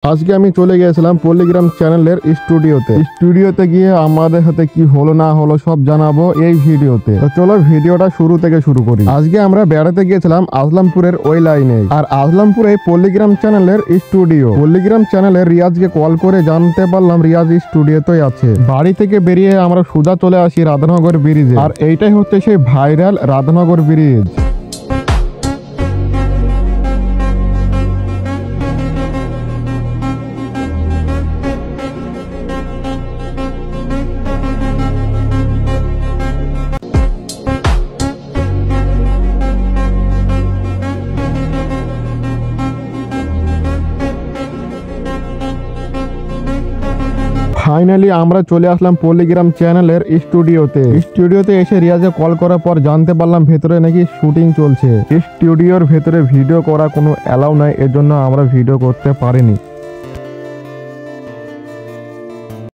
আজকে আমি চলে গিয়েছিলাম পল্লিগ্রাম চ্যানেলের স্টুডিওতে গিয়ে আমাদের হাতে কি হলো না হলো সব জানাবো এই ভিডিওতে। তো চলো ভিডিওটা শুরু থেকে শুরু করি। আজকে আমরা বেড়াতে গিয়েছিলাম আজলামপুরের ওই লাইনে, আর আজলামপুরে পল্লিগ্রাম চ্যানেলের স্টুডিও। পল্লিগ্রাম চ্যানেলের রিয়াজকে কল করে জানতে পারলাম রিয়াজ স্টুডিওতেই আছে। বাড়ি থেকে বেরিয়ে আমরা সোজা চলে আসি রাধানগর ব্রিজে, আর এইটাই হচ্ছে সেই ভাইরাল রাধানগর ব্রিজ। ফাইনালি আমরা চলে আসলাম পল্লিগ্রাম চ্যানেলের স্টুডিওতে এসে রিয়াজে কল করার পর জানতে পারলাম ভেতরে নাকি শুটিং চলছে। স্টুডিওর ভেতরে ভিডিও করা কোনো অ্যালাউ নাই, এর জন্য আমরা ভিডিও করতে পারিনি।